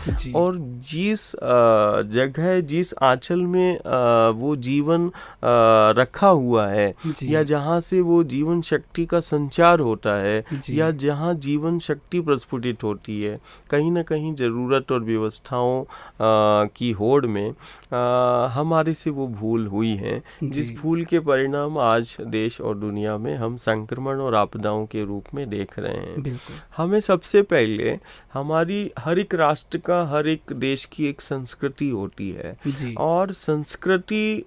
जी। और जिस जगह, जिस आंचल में वो जीवन रखा हुआ है, जी। या जहाँ से वो जीवन शक्ति का संचार होता है, जी। या जहाँ जीवन शक्ति प्रस्फुटित होती है, कहीं ना कहीं ज़रूरत और व्यवस्थाओं की होड़ में हमारे से वो भूल हुई है, जिस जी। भूल के परिणाम आज देश और दुनिया में हम संक्रमण और आपदाओं के रूप में देख रहे हैं। बिल्कुल। हमें सबसे पहले हमारी हर एक राष्ट्र का, हर एक देश की एक संस्कृति होती है, जी। और संस्कृति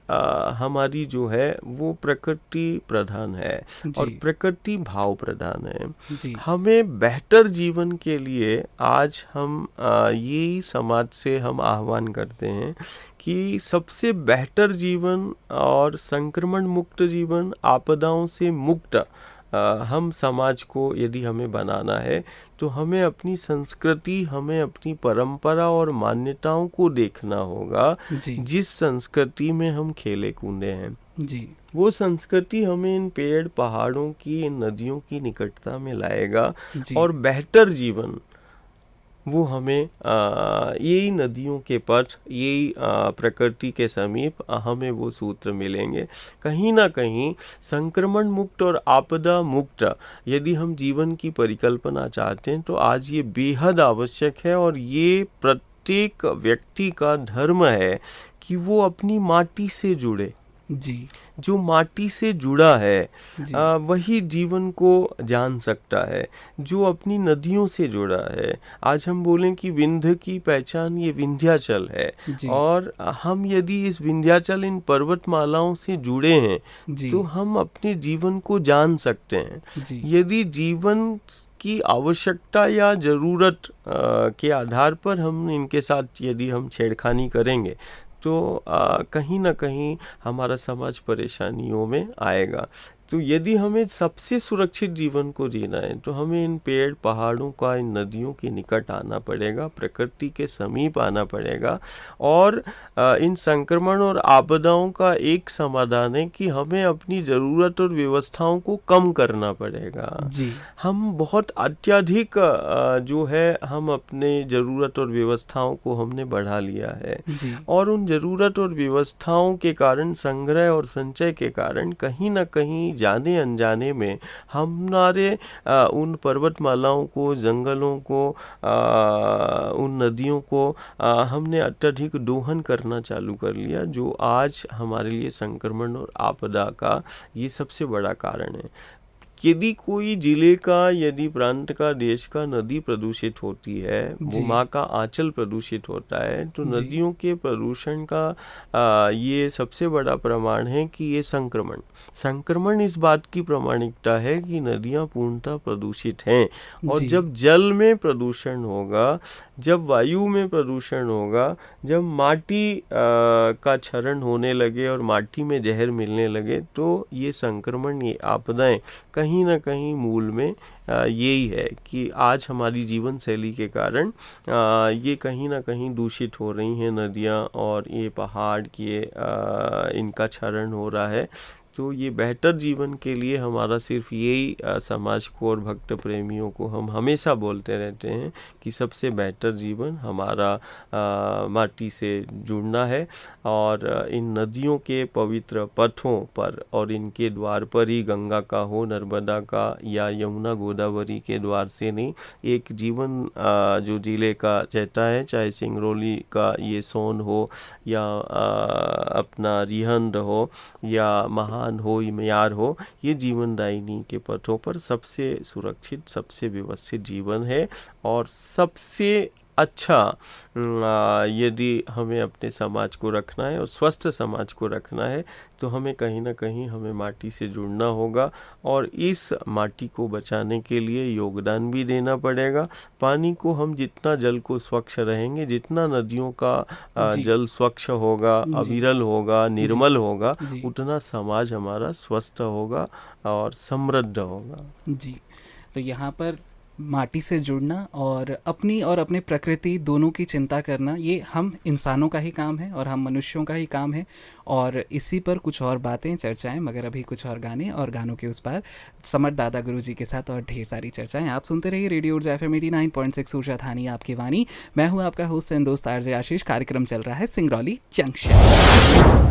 हमारी जो है वो प्रकृति प्रधान है जी। और प्रकृति भाव प्रधान है। जी। हमें बेहतर जीवन के लिए आज हम यही समाज से हम आह्वान करते हैं कि सबसे बेहतर जीवन और संक्रमण मुक्त जीवन, आपदाओं से मुक्त हम समाज को यदि हमें बनाना है, तो हमें अपनी संस्कृति, हमें अपनी परंपरा और मान्यताओं को देखना होगा। जी। जिस संस्कृति में हम खेले कूदे हैं, जी। वो संस्कृति हमें इन पेड़ पहाड़ों की, इन नदियों की निकटता में लाएगा, जी। और बेहतर जीवन वो हमें यही नदियों के पथ, यही प्रकृति के समीप हमें वो सूत्र मिलेंगे। कहीं ना कहीं संक्रमण मुक्त और आपदा मुक्त यदि हम जीवन की परिकल्पना चाहते हैं, तो आज ये बेहद आवश्यक है, और ये प्रत्येक व्यक्ति का धर्म है कि वो अपनी माटी से जुड़े। जी। जो माटी से जुड़ा है जी। वही जीवन को जान सकता है। जो अपनी नदियों से जुड़ा है, आज हम बोलें कि विंध्य की पहचान ये विंध्याचल है, जी। और हम यदि इस विंध्याचल, इन पर्वतमालाओं से जुड़े हैं, जी। तो हम अपने जीवन को जान सकते हैं। जी। यदि जीवन की आवश्यकता या ज़रूरत के आधार पर हम इनके साथ यदि हम छेड़खानी करेंगे, तो कहीं ना कहीं हमारा समाज परेशानियों में आएगा। तो यदि हमें सबसे सुरक्षित जीवन को जीना है, तो हमें इन पेड़ पहाड़ों का, इन नदियों के निकट आना पड़ेगा, प्रकृति के समीप आना पड़ेगा। और इन संक्रमण और आपदाओं का एक समाधान है कि हमें अपनी ज़रूरत और व्यवस्थाओं को कम करना पड़ेगा। जी। हम बहुत अत्यधिक जो है, हम अपने ज़रूरत और व्यवस्थाओं को हमने बढ़ा लिया है, जी। और उन ज़रूरत और व्यवस्थाओं के कारण, संग्रह और संचय के कारण, कहीं ना कहीं जाने अनजाने में हमारे उन पर्वतमालाओं को, जंगलों को, उन नदियों को हमने अत्यधिक दोहन करना चालू कर लिया, जो आज हमारे लिए संक्रमण और आपदा का ये सबसे बड़ा कारण है। यदि कोई जिले का, यदि प्रांत का, देश का नदी प्रदूषित होती है, वो जी। माँ का आंचल प्रदूषित होता है, तो जी। नदियों के प्रदूषण का ये सबसे बड़ा प्रमाण है कि ये संक्रमण इस बात की प्रामाणिकता है कि नदियाँ पूर्णतः प्रदूषित हैं। और जी। जब जल में प्रदूषण होगा, जब वायु में प्रदूषण होगा, जब माटी का क्षरण होने लगे और माटी में जहर मिलने लगे, तो ये संक्रमण, ये आपदाएं कहीं ना कहीं मूल में यही है कि आज हमारी जीवन शैली के कारण ये कहीं ना कहीं दूषित हो रही हैं नदियाँ, और ये पहाड़ के इनका क्षरण हो रहा है। तो ये बेहतर जीवन के लिए हमारा सिर्फ यही समाज को और भक्त प्रेमियों को हम हमेशा बोलते रहते हैं कि सबसे बेहतर जीवन हमारा माटी से जुड़ना है, और इन नदियों के पवित्र पथों पर, और इनके द्वार पर ही, गंगा का हो, नर्मदा का या यमुना गोदावरी के द्वार से नहीं, एक जीवन जो जिले का रहता है, चाहे सिंगरौली का ये सोन हो, या अपना रिहंद हो, या महान हो, म्यार हो, ये जीवनदायिनी के पथों पर सबसे सुरक्षित, सबसे व्यवस्थित जीवन है। और सबसे अच्छा यदि हमें अपने समाज को रखना है और स्वस्थ समाज को रखना है, तो हमें कहीं ना कहीं हमें माटी से जुड़ना होगा, और इस माटी को बचाने के लिए योगदान भी देना पड़ेगा। पानी को हम जितना, जल को स्वच्छ रहेंगे, जितना नदियों का जी। जल स्वच्छ होगा, जी। अविरल होगा, निर्मल होगा, जी। उतना समाज हमारा स्वस्थ होगा और समृद्ध होगा। जी। तो यहाँ पर माटी से जुड़ना और अपने प्रकृति दोनों की चिंता करना, ये हम इंसानों का ही काम है और हम मनुष्यों का ही काम है। और इसी पर कुछ और बातें, चर्चाएं, मगर अभी कुछ और गाने और गानों के उस पार समर दादा गुरु जी के साथ और ढेर सारी चर्चाएं। आप सुनते रहिए रेडियो ऊर्जा FM 89.6 ऊर्जा थानी आपकी वाणी। मैं हूं आपका होस्ट एंड दोस्त RJ आशीष। कार्यक्रम चल रहा है सिंगरौली जंक्शन।